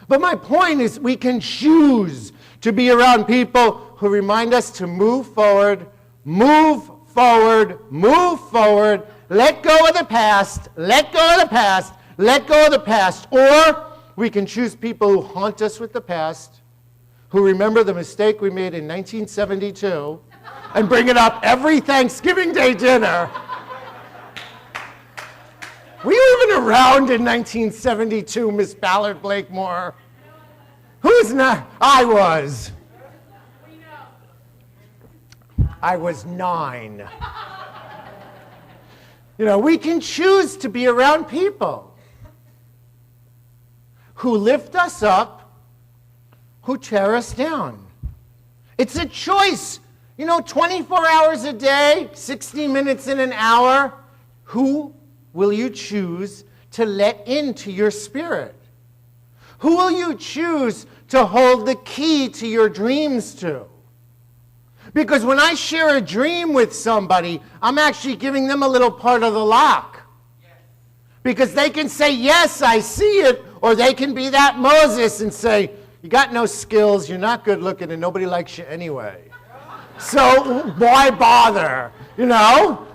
But my point is we can choose to be around people who remind us to move forward, move forward, move forward, let go of the past, let go of the past, let go of the past. Or we can choose people who haunt us with the past, who remember the mistake we made in 1972 and bring it up every Thanksgiving Day dinner. Were you even around in 1972, Miss Ballard Blakemore? Who's not? I was. I was 9. You know, we can choose to be around people who lift us up, who tear us down. It's a choice. You know, 24 hours a day, 60 minutes in an hour, who will you choose to let into your spirit? Who will you choose to hold the key to your dreams to? Because when I share a dream with somebody, I'm actually giving them a little part of the lock. Because they can say, yes, I see it, or they can be that Moses and say, you got no skills, you're not good looking, and nobody likes you anyway. So why bother, you know?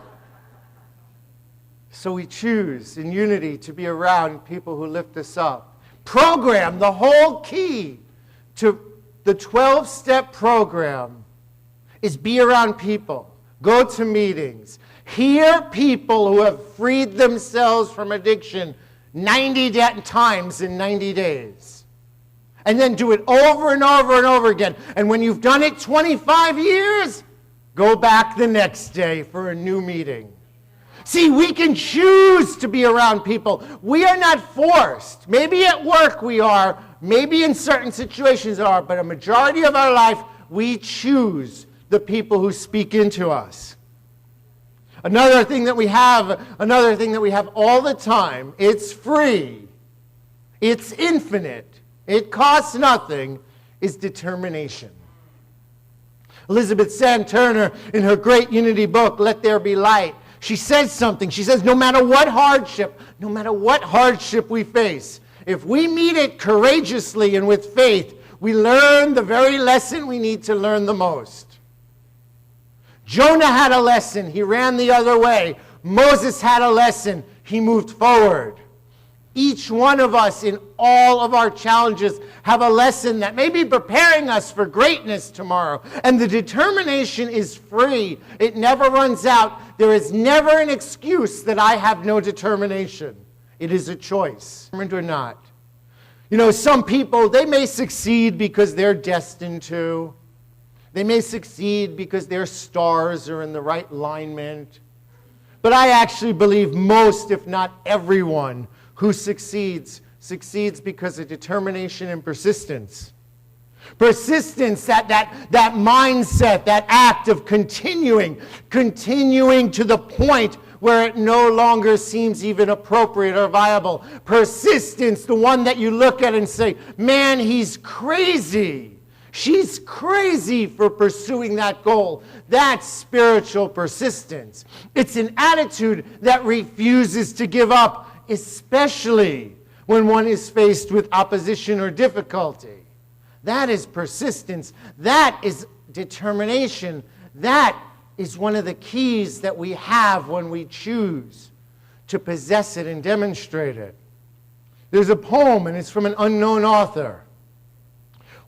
So we choose in unity to be around people who lift us up. Program, the whole key to the 12-step program is be around people. Go to meetings. Hear people who have freed themselves from addiction 90 times in 90 days. And then do it over and over and over again. And when you've done it 25 years, go back the next day for a new meeting. See, we can choose to be around people. We are not forced. Maybe at work we are, maybe in certain situations are, but a majority of our life, we choose the people who speak into us. Another thing that we have all the time, it's free, it's infinite, it costs nothing, is determination. Elizabeth Sand Turner, in her great Unity book, Let There Be Light, she says something. She says, no matter what hardship we face, if we meet it courageously and with faith, we learn the very lesson we need to learn the most. Jonah had a lesson. He ran the other way. Moses had a lesson. He moved forward. Each one of us in all of our challenges have a lesson that may be preparing us for greatness tomorrow. And the determination is free. It never runs out. There is never an excuse that I have no determination. It is a choice, or not. You know, some people, they may succeed because they're destined to. They may succeed because their stars are in the right alignment. But I actually believe most, if not everyone, who succeeds because of determination and persistence. Persistence, that mindset, that act of continuing to the point where it no longer seems even appropriate or viable. Persistence, the one that you look at and say, man, he's crazy. She's crazy for pursuing that goal. That's spiritual persistence. It's an attitude that refuses to give up, especially when one is faced with opposition or difficulty. That is persistence. That is determination. That is one of the keys that we have when we choose to possess it and demonstrate it. There's a poem, and it's from an unknown author.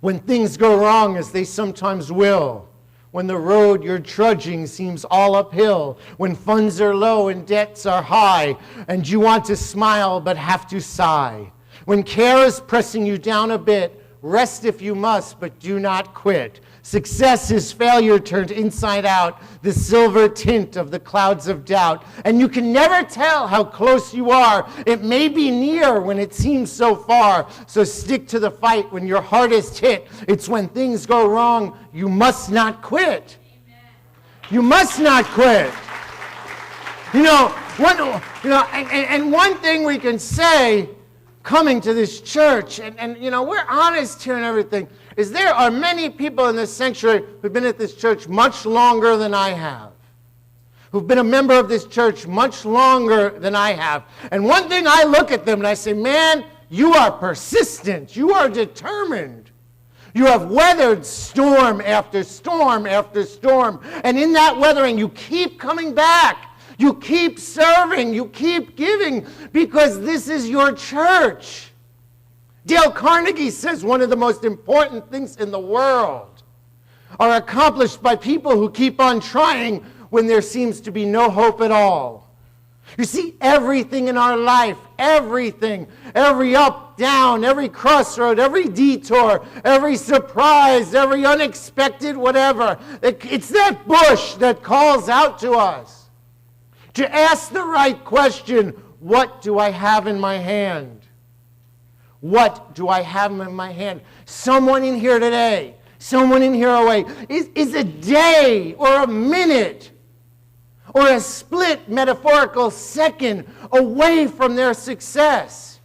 When things go wrong, as they sometimes will, when the road you're trudging seems all uphill, when funds are low and debts are high, and you want to smile but have to sigh, when care is pressing you down a bit, rest if you must, but do not quit. Success is failure turned inside out, the silver tint of the clouds of doubt. And you can never tell how close you are. It may be near when it seems so far. So stick to the fight when your hardest hit. It's when things go wrong, you must not quit. Amen. You must not quit. And one thing we can say coming to this church, and we're honest here and everything, is there are many people in this sanctuary who've been at this church much longer than I have, who've been a member of this church much longer than I have. And one thing I look at them and I say, man, You are persistent. You are determined. You have weathered storm after storm after storm. And in that weathering, you keep coming back. You keep serving. You keep giving because this is your church. Dale Carnegie says one of the most important things in the world are accomplished by people who keep on trying when there seems to be no hope at all. You see, everything in our life, everything, every up, down, every crossroad, every detour, every surprise, every unexpected whatever, it's that bush that calls out to us to ask the right question, what do I have in my hand? What do I have in my hand? Someone in here today, someone in here away, is a day or a minute or a split metaphorical second away from their success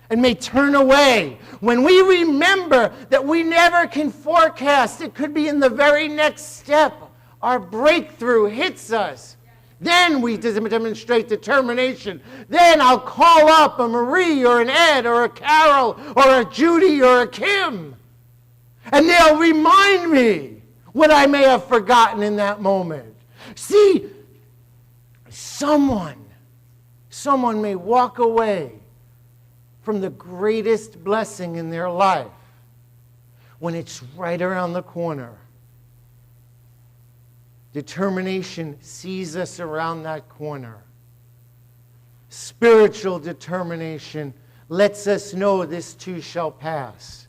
and may turn away. When we remember that we never can forecast, it could be in the very next step, our breakthrough hits us. Then we demonstrate determination. Then I'll call up a Marie or an Ed or a Carol or a Judy or a Kim. And they'll remind me what I may have forgotten in that moment. See, someone may walk away from the greatest blessing in their life when it's right around the corner. Determination sees us around that corner. Spiritual determination lets us know this too shall pass.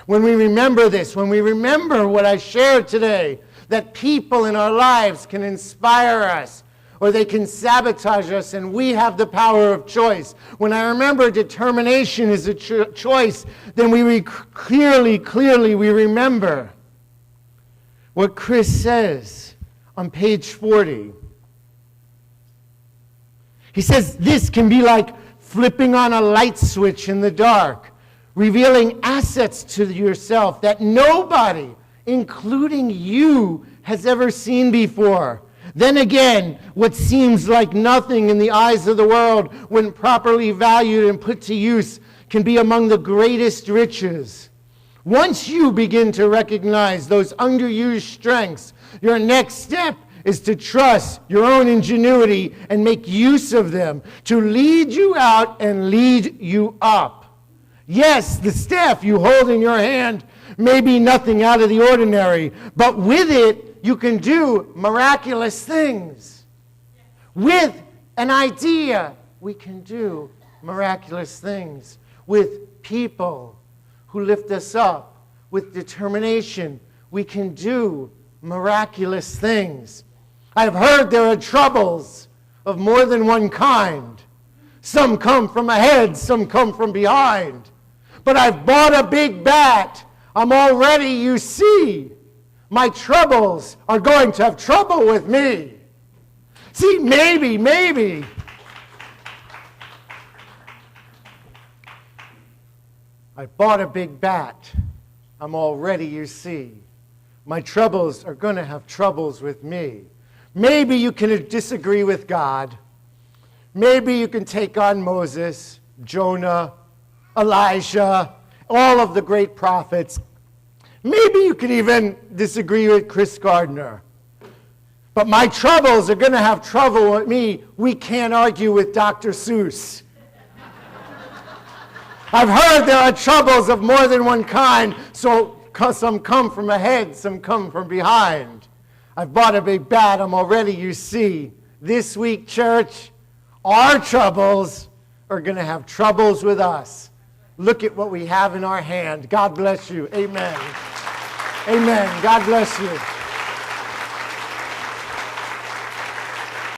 When we remember this, when we remember what I shared today, that people in our lives can inspire us, or they can sabotage us, and we have the power of choice. When I remember determination is a choice, then we clearly we remember what Chris says on page 40. He says, this can be like flipping on a light switch in the dark, revealing assets to yourself that nobody, including you, has ever seen before. Then again, what seems like nothing in the eyes of the world, when properly valued and put to use, can be among the greatest riches. Once you begin to recognize those underused strengths, your next step is to trust your own ingenuity and make use of them to lead you out and lead you up. Yes, the staff you hold in your hand may be nothing out of the ordinary, but with it, you can do miraculous things. With an idea, we can do miraculous things. With people who lift us up, with determination, we can do miraculous things. I've heard there are troubles of more than one kind. Some come from ahead, some come from behind. But I've bought a big bat. I'm already, you see, my troubles are going to have trouble with me. See, maybe. I bought a big bat. I'm already, you see, my troubles are going to have troubles with me. Maybe you can disagree with God. Maybe you can take on Moses, Jonah, Elijah, all of the great prophets. Maybe you could even disagree with Chris Gardner. But my troubles are going to have trouble with me. We can't argue with Dr. Seuss. I've heard there are troubles of more than one kind, so some come from ahead, some come from behind. I've bought a big bat. I'm already, you see. This week, church, our troubles are going to have troubles with us. Look at what we have in our hand. God bless you. Amen. Amen. God bless you.